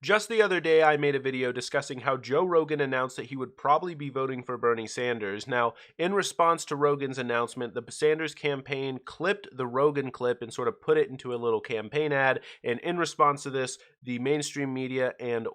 Just the other day, I made a video discussing how Joe Rogan announced that he would probably be voting for Bernie Sanders. Now, in response to Rogan's announcement, the Sanders campaign clipped the Rogan clip and sort of put it into a little campaign ad. And in response to this, the mainstream media and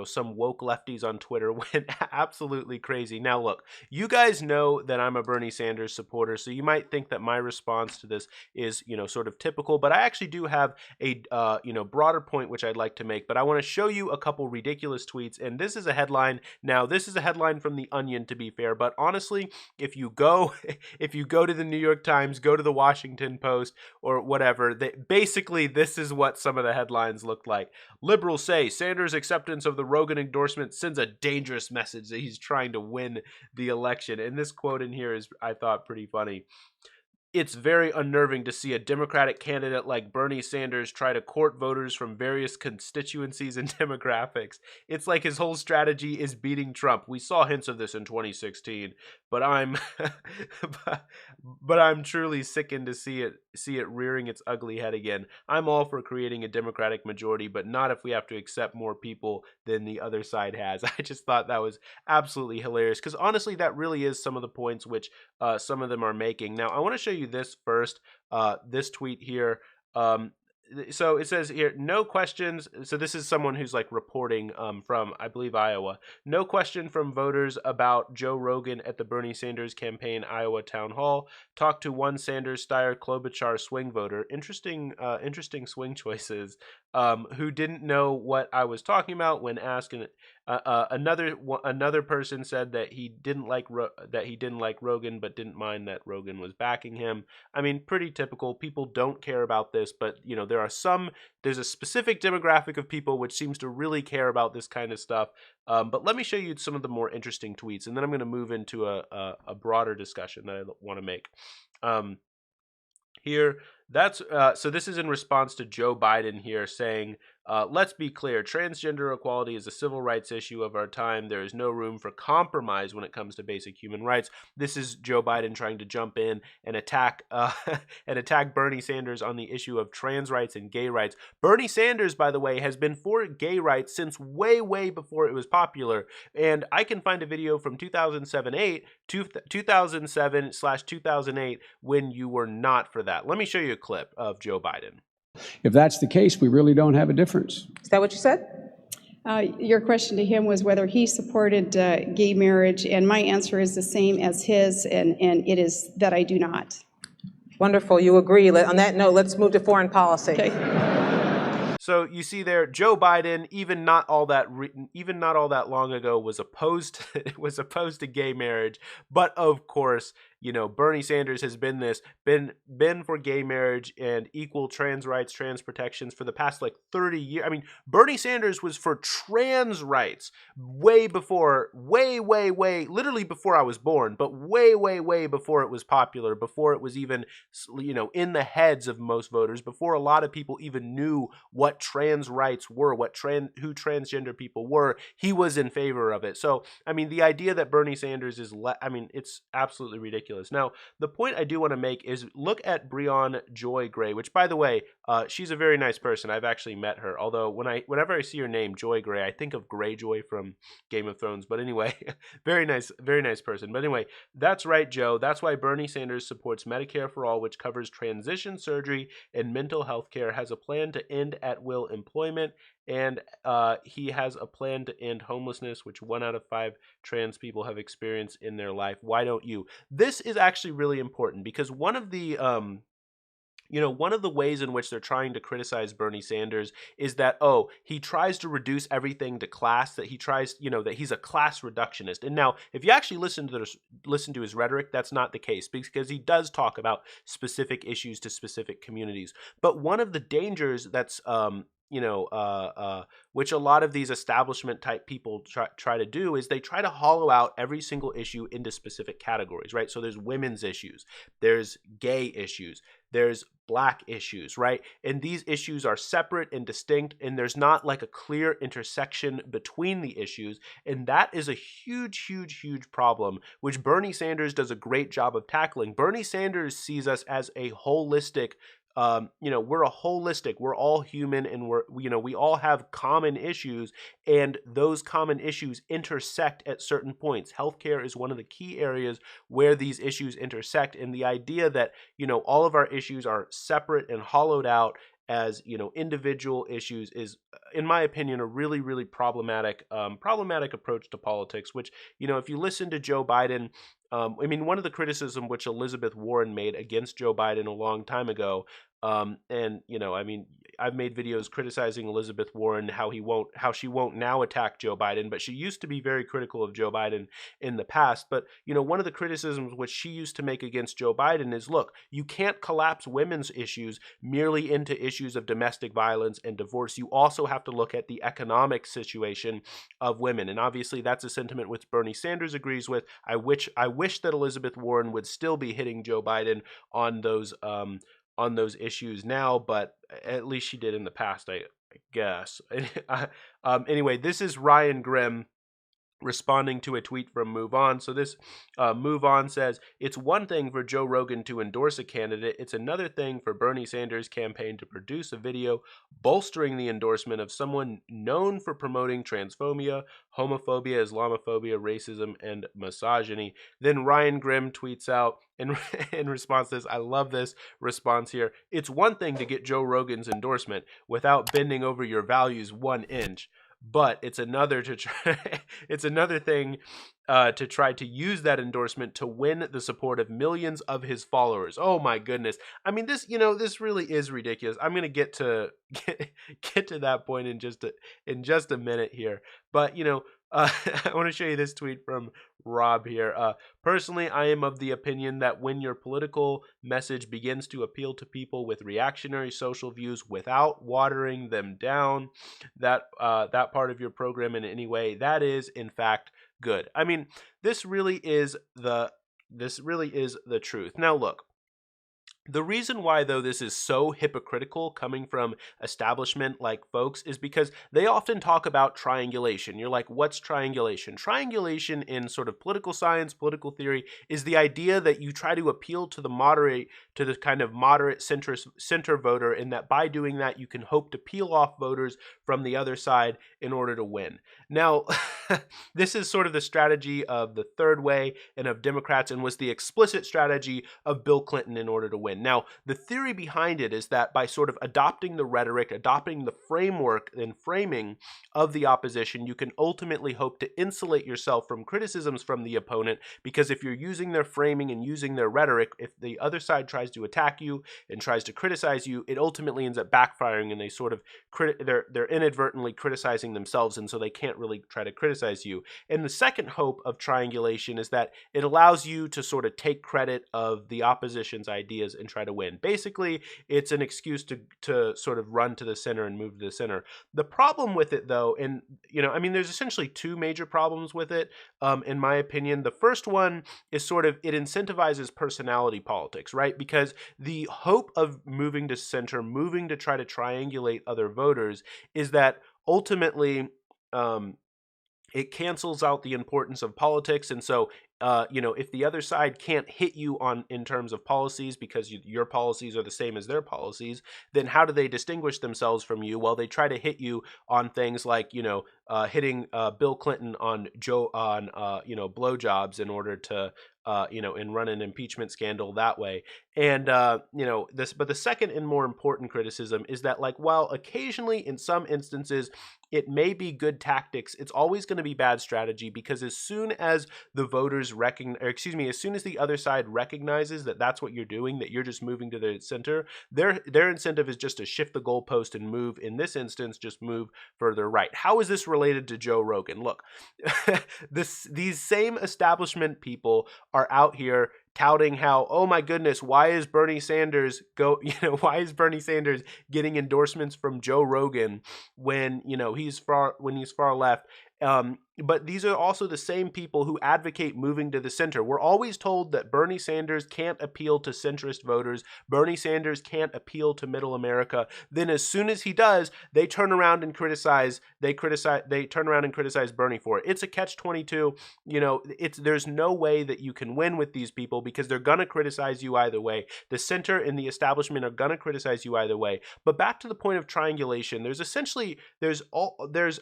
some woke lefties on Twitter went absolutely crazy. Now, look, you guys know that I'm a Bernie Sanders supporter, so you might think that my response to this is, sort of typical, but I actually do have a, broader point which I'd like to make, but I want to show you a couple ridiculous tweets, and this is a headline. Now, this is a headline from The Onion, to be fair, but honestly, if you go to the New York Times, go to the Washington Post, or whatever, basically, this is what some of the headlines look like. Liberals say Sanders' acceptance of the Rogan endorsement sends a dangerous message that he's trying to win the election. And this quote in here is, I thought, pretty funny. It's very unnerving to see a Democratic candidate like Bernie Sanders try to court voters from various constituencies and demographics. It's like his whole strategy is beating Trump. We saw hints of this in 2016, but I'm but I'm truly sickened to see it rearing its ugly head again. I'm all for creating a Democratic majority, but not if we have to accept more people than the other side has. I just thought that was absolutely hilarious because honestly, that really is some of the points which some of them are making. Now, I want to show you this first, this tweet here. So it says here, no questions. So this is someone who's like reporting from, I believe, Iowa. No question from voters about Joe Rogan at the Bernie Sanders campaign Iowa town hall. Talked to one Sanders Steyer Klobuchar swing voter. Interesting swing choices. Who didn't know what I was talking about when asked. Another person said that he didn't like Rogan, but didn't mind that Rogan was backing him. I mean, pretty typical. People don't care about this, but there's a specific demographic of people which seems to really care about this kind of stuff. But let me show you some of the more interesting tweets, and then I'm going to move into a broader discussion that I want to make. Here, so this is in response to Joe Biden here saying, let's be clear, transgender equality is a civil rights issue of our time. There is no room for compromise when it comes to basic human rights. This is Joe Biden trying to jump in and attack Bernie Sanders on the issue of trans rights and gay rights. Bernie Sanders, by the way, has been for gay rights since way, way before it was popular. And I can find a video from 2007/2008 when you were not for that. Let me show you a clip of Joe Biden. If that's the case, we really don't have a difference. Is that what you said? Your question to him was whether he supported gay marriage, and my answer is the same as his, and it is that I do not. Wonderful, you agree. On that note, let's move to foreign policy. Okay. So you see there, Joe Biden, even not all that long ago, was opposed to gay marriage, but of course, Bernie Sanders has been for gay marriage and equal trans rights, trans protections for the past like 30 years. I mean, Bernie Sanders was for trans rights way before, literally before I was born, but way before it was popular, before it was even, in the heads of most voters, before a lot of people even knew what trans rights were, who transgender people were. He was in favor of it. So, I mean, the idea that Bernie Sanders is, it's absolutely ridiculous. Now, the point I do want to make is look at Breon Joy Gray, which, by the way, she's a very nice person. I've actually met her. Although whenever I see her name, Joy Gray, I think of Greyjoy from Game of Thrones. But anyway, very nice person. But anyway, that's right, Joe. That's why Bernie Sanders supports Medicare for All, which covers transition surgery and mental health care, has a plan to end at-will employment, and he has a plan to end homelessness, which 1 out of 5 trans people have experienced in their life. Why don't you? This is actually really important because one of the ways in which they're trying to criticize Bernie Sanders is that, he tries to reduce everything to class, that he tries, that he's a class reductionist. And now, if you actually listen to his rhetoric, that's not the case, because he does talk about specific issues to specific communities. But one of the dangers that's which a lot of these establishment type people try to do is they try to hollow out every single issue into specific categories, right? So there's women's issues, there's gay issues, there's black issues, right? And these issues are separate and distinct, and there's not like a clear intersection between the issues. And that is a huge problem, which Bernie Sanders does a great job of tackling. Bernie Sanders sees us as a holistic we're we're all human, and we all have common issues, and those common issues intersect at certain points. Healthcare is one of the key areas where these issues intersect, and the idea that, all of our issues are separate and hollowed out as, individual issues is, in my opinion, a really, really problematic approach to politics, which, if you listen to Joe Biden, one of the criticism which Elizabeth Warren made against Joe Biden a long time ago, and I've made videos criticizing Elizabeth Warren, how she won't now attack Joe Biden, but she used to be very critical of Joe Biden in the past. But one of the criticisms which she used to make against Joe Biden is, look, you can't collapse women's issues merely into issues of domestic violence and divorce. You also have to look at the economic situation of women, and obviously that's a sentiment which Bernie Sanders agrees with. I wish that Elizabeth Warren would still be hitting Joe Biden on those issues now, but at least she did in the past, I guess. Anyway, this is Ryan Grimm responding to a tweet from Move On. So this Move On says, it's one thing for Joe Rogan to endorse a candidate. It's another thing for Bernie Sanders' campaign to produce a video bolstering the endorsement of someone known for promoting transphobia, homophobia, Islamophobia, racism, and misogyny. Then Ryan Grimm tweets out in response to this, I love this response here, it's one thing to get Joe Rogan's endorsement without bending over your values 1 inch. But it's another thing to try to use that endorsement to win the support of millions of his followers. Oh my goodness! This really is ridiculous. I'm gonna get to that point in just a minute here. But I want to show you this tweet from Rob here. Personally, I am of the opinion that when your political message begins to appeal to people with reactionary social views without watering them down, that part of your program in any way, that is in fact good. This really is the truth. Now look, the reason why, though, this is so hypocritical coming from establishment-like folks is because they often talk about triangulation. You're like, what's triangulation? Triangulation in sort of political science, political theory, is the idea that you try to appeal to the kind of moderate center voter, and that by doing that, you can hope to peel off voters from the other side in order to win. Now, this is sort of the strategy of the third way and of Democrats, and was the explicit strategy of Bill Clinton in order to win. Now, the theory behind it is that by sort of adopting the rhetoric, adopting the framework and framing of the opposition, you can ultimately hope to insulate yourself from criticisms from the opponent, because if you're using their framing and using their rhetoric, if the other side tries to attack you and tries to criticize you, it ultimately ends up backfiring, and they sort of they're inadvertently criticizing themselves, and so they can't really try to criticize you. And the second hope of triangulation is that it allows you to sort of take credit of the opposition's ideas and try to win. Basically, it's an excuse to sort of run to the center and move to the center. The problem with it, though, and there's essentially two major problems with it, in my opinion. The first one is sort of it incentivizes personality politics, right? Because the hope of moving to center, moving to try to triangulate other voters, is that ultimately it cancels out the importance of politics. And so if the other side can't hit you in terms of policies because your policies are the same as their policies, then how do they distinguish themselves from you? Well, they try to hit you on things like hitting Bill Clinton on blowjobs in order to and run an impeachment scandal that way. And but the second and more important criticism is that, like, while occasionally in some instances it may be good tactics, it's always going to be bad strategy, because as soon as the voters as soon as the other side recognizes that that's what you're doing, that you're just moving to the center, their incentive is just to shift the goalpost and move, in this instance, just move further right. How is this related to Joe Rogan? Look, these same establishment people are out here touting how, oh my goodness, why is Bernie Sanders getting endorsements from Joe Rogan when he's far left? But these are also the same people who advocate moving to the center. We're always told that Bernie Sanders can't appeal to centrist voters. Bernie Sanders can't appeal to middle America. Then as soon as he does, they turn around and criticize Bernie for it. It's a catch-22. There's no way that you can win with these people, people because they're going to criticize you either way. The center and the establishment are going to criticize you either way. But back to the point of triangulation, there's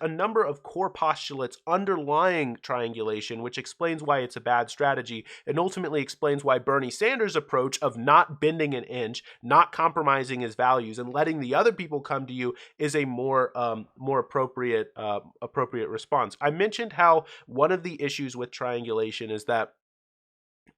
a number of core postulates underlying triangulation, which explains why it's a bad strategy and ultimately explains why Bernie Sanders' approach of not bending an inch, not compromising his values, and letting the other people come to you is a more appropriate response. I mentioned how one of the issues with triangulation is that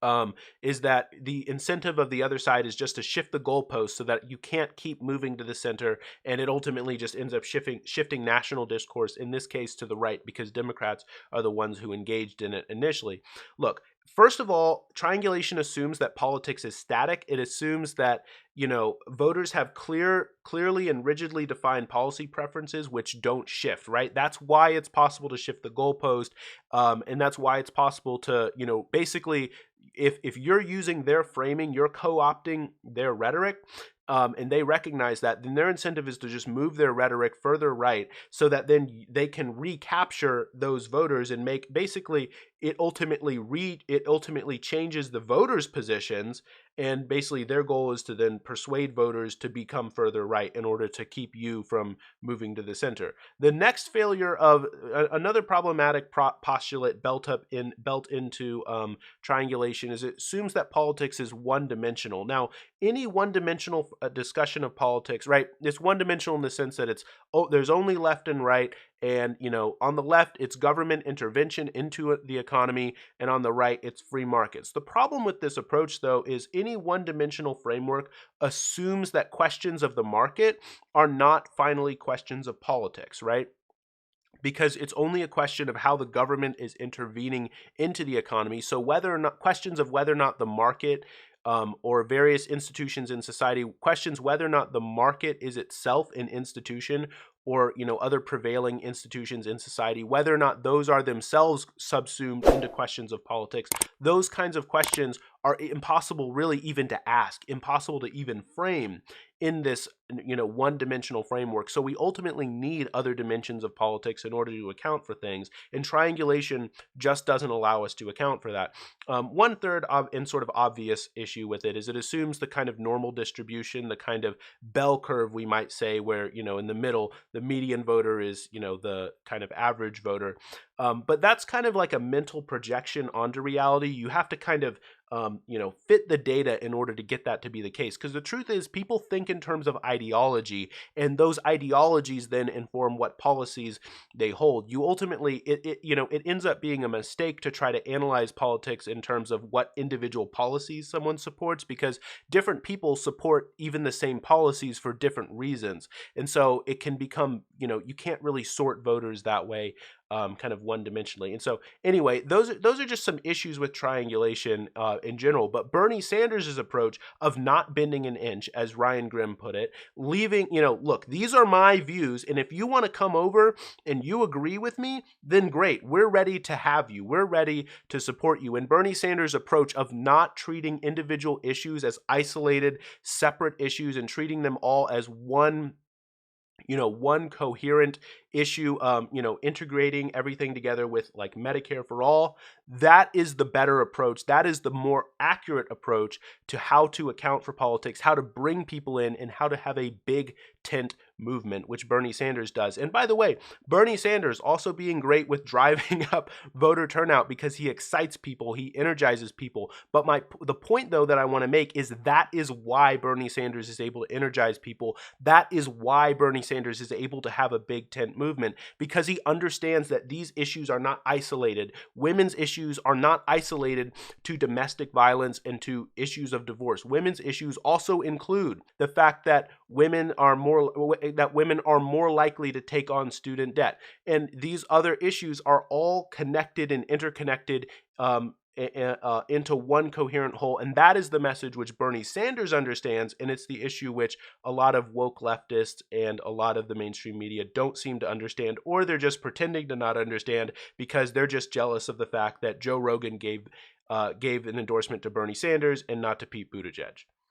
the incentive of the other side is just to shift the goalpost so that you can't keep moving to the center, and it ultimately just ends up shifting national discourse, in this case to the right, because Democrats are the ones who engaged in it initially. Look, first of all, triangulation assumes that politics is static. It assumes that, voters have clearly and rigidly defined policy preferences which don't shift, right? That's why it's possible to shift the goalpost, and that's why it's possible to, basically, if you're using their framing, you're co-opting their rhetoric, and they recognize that, then their incentive is to just move their rhetoric further right so that then they can recapture those voters and make basically it ultimately changes the voters' positions, and basically their goal is to then persuade voters to become further right in order to keep you from moving to the center. The next failure of another problematic postulate built into triangulation is it assumes that politics is one-dimensional. Now, any one-dimensional discussion of politics, right? It's one-dimensional in the sense that there's only left and right, and on the left it's government intervention into the economy, and on the right it's free markets. The problem with this approach, though, is any one-dimensional framework assumes that questions of the market are not finally questions of politics, right? Because it's only a question of how the government is intervening into the economy. So questions of whether or not the market or various institutions in society, questions whether or not the market is itself an institution, or other prevailing institutions in society, whether or not those are themselves subsumed into questions of politics. Those kinds of questions are impossible really even to ask, impossible to even frame in this one-dimensional framework. So we ultimately need other dimensions of politics in order to account for things, and triangulation just doesn't allow us to account for that. One third and sort of obvious issue with it is it assumes the kind of normal distribution, the kind of bell curve, we might say, where in the middle the median voter is the kind of average voter, but that's kind of like a mental projection onto reality. You have to kind of fit the data in order to get that to be the case. Because the truth is, people think in terms of ideology, and those ideologies then inform what policies they hold. You ultimately, it ends up being a mistake to try to analyze politics in terms of what individual policies someone supports, because different people support even the same policies for different reasons. And so it can become, you can't really sort voters that way, kind of one-dimensionally. And so anyway, those are just some issues with triangulation in general. But Bernie Sanders' approach of not bending an inch, as Ryan Grimm put it, leaving, look, these are my views, and if you want to come over and you agree with me, then great, we're ready to have you. We're ready to support you. And Bernie Sanders' approach of not treating individual issues as isolated, separate issues and treating them all as one coherent issue, integrating everything together with like Medicare for all, that is the better approach. That is the more accurate approach to how to account for politics, how to bring people in, and how to have a big tent movement, which Bernie Sanders does. And by the way, Bernie Sanders also being great with driving up voter turnout because he excites people, he energizes people. But the point, though, that I want to make is that is why Bernie Sanders is able to energize people. That is why Bernie Sanders is able to have a big tent movement, because he understands that these issues are not isolated. Women's issues are not isolated to domestic violence and to issues of divorce. Women's issues also include the fact that women are more likely to take on student debt. And these other issues are all connected and interconnected into one coherent whole. And that is the message which Bernie Sanders understands, and it's the issue which a lot of woke leftists and a lot of the mainstream media don't seem to understand, or they're just pretending to not understand because they're just jealous of the fact that Joe Rogan gave an endorsement to Bernie Sanders and not to Pete Buttigieg.